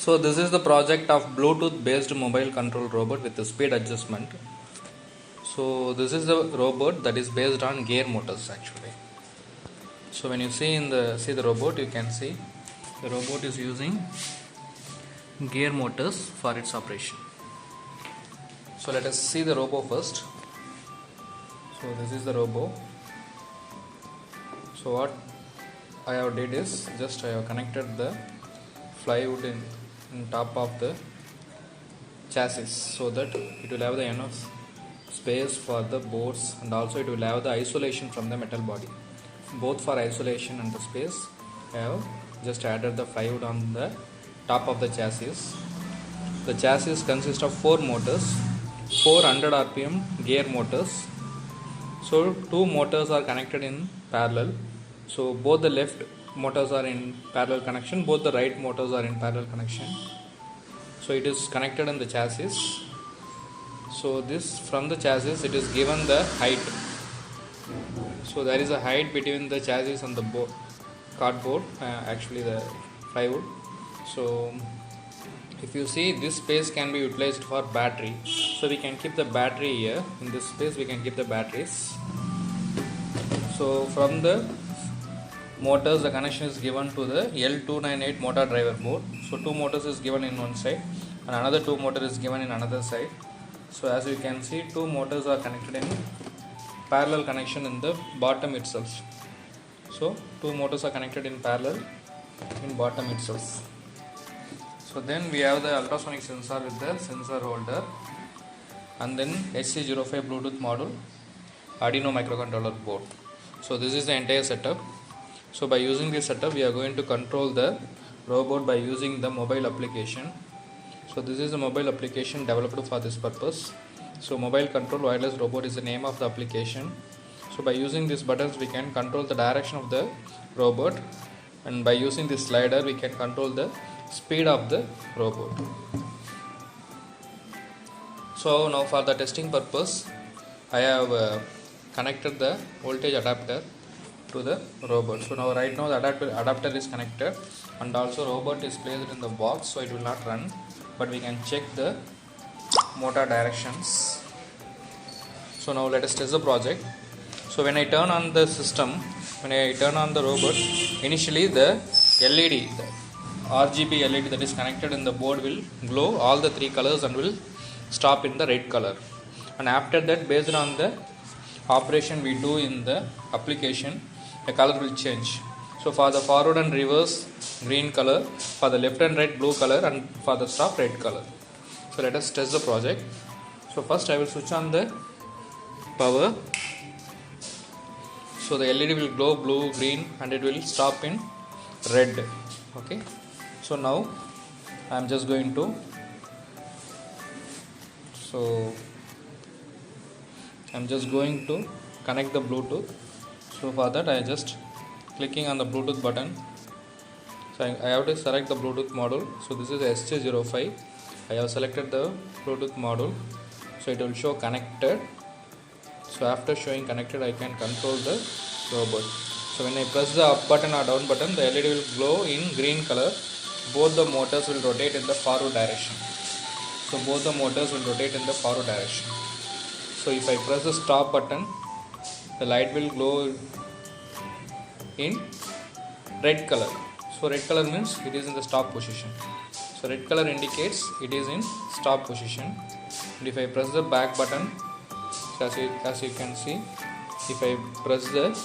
So this is the project of Bluetooth based mobile control robot with the speed adjustment. So this is the robot that is based on gear motors actually. So when you see the robot, you can see the robot is using gear motors for its operation. So let us see the robot first. So this is the robot. So what I have did is just I have connected the plywood in top of the chassis so that it will have the enough space for the boards, and also it will have the isolation from the metal body. Both for isolation and the space, I have just added the plywood on the top of the chassis. The chassis consists of 4 motors, 400 rpm gear motors. So 2 motors are connected in parallel. So both the left motors are in parallel connection, both the right motors are in parallel connection. So it is connected in the chassis. So this from the chassis it is given the height. So there is a height between the chassis and the cardboard, actually the plywood. So if you see, this space can be utilized for battery. So we can keep the battery here. In this space we can keep the batteries. So from the motors, the connection is given to the L298 motor driver board. So 2 motors is given in one side and another 2 motor is given in another side. So as you can see, 2 motors are connected in parallel connection in the bottom itself. So 2 motors are connected in parallel in bottom itself. So then we have the ultrasonic sensor with the sensor holder, and then HC05 Bluetooth module, Arduino microcontroller board. So this is the entire setup. So by using this setup, we are going to control the robot by using the mobile application. So this is a mobile application developed for this purpose. So mobile control wireless robot is the name of the application. So by using these buttons, we can control the direction of the robot, and by using this slider, we can control the speed of the robot. So now for the testing purpose, I have connected the voltage adapter to the robot. So now right now the adapter is connected, and also robot is placed in the box, so it will not run, but we can check the motor directions. So now let us test the project. So when I turn on the system, when I turn on the robot, initially the LED, the RGB LED that is connected in the board will glow all the 3 colors and will stop in the red color. And after that, based on the operation we do in the application, the color will change. So for the forward and reverse, green color; for the left and right, blue color; and for the stop, red color. So let us test the project. So first I will switch on the power. So the LED will glow blue, green, and it will stop in red. Okay. So now I am just going to connect the Bluetooth. So for that, I just clicking on the Bluetooth button. So I have to select the Bluetooth module. So this is SC05. I have selected the Bluetooth module. So it will show connected. So after showing connected, I can control the robot. So when I press the up button or down button, the LED will glow in green color. Both the motors will rotate in the forward direction. So both the motors will rotate in the forward direction. So if I press the stop button, the light will glow in red color. So red color means it is in the stop position. So red color indicates it is in stop position. And if I press the back button, so as you can see, if I press the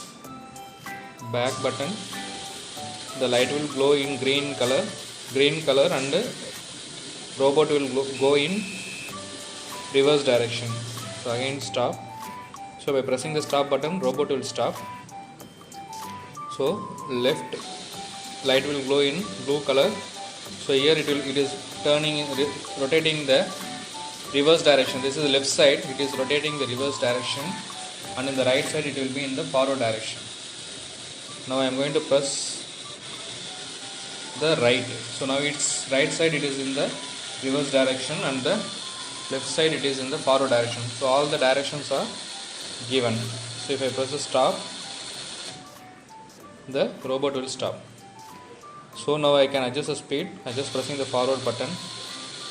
back button, the light will glow in green color, and robot will go in reverse direction. So again stop. So by pressing the stop button, robot will stop. So left light will glow in blue color. So here it is rotating the reverse direction. This is the left side, it is rotating the reverse direction, and in the right side it will be in the forward direction. Now I am going to press the right. So now its right side it is in the reverse direction, and the left side it is in the forward direction. So all the directions are given. So if I press the stop, the robot will stop. So now I can adjust the speed. I just pressing the forward button.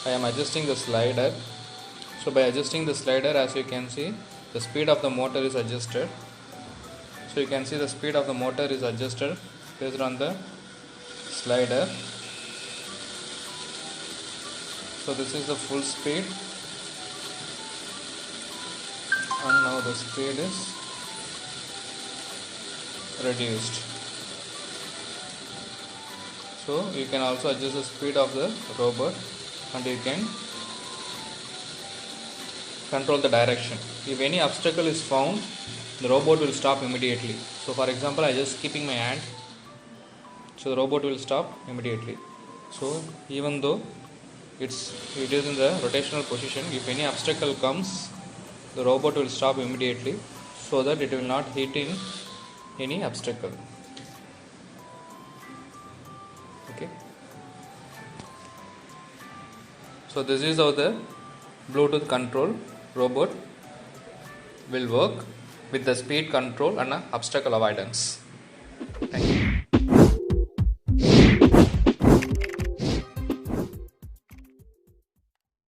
I am adjusting the slider. So by adjusting the slider, as you can see, the speed of the motor is adjusted. So you can see the speed of the motor is adjusted based on the slider. So this is the full speed, and now the speed is reduced. So you can also adjust the speed of the robot, and you can control the direction. If any obstacle is found, the robot will stop immediately. So for example, I just keeping my hand, so the robot will stop immediately. So even though it is in the rotational position, if any obstacle comes, the robot will stop immediately, so that it will not hit in any obstacle. Okay. So this is how the Bluetooth control robot will work with the speed control and obstacle avoidance. Thank you.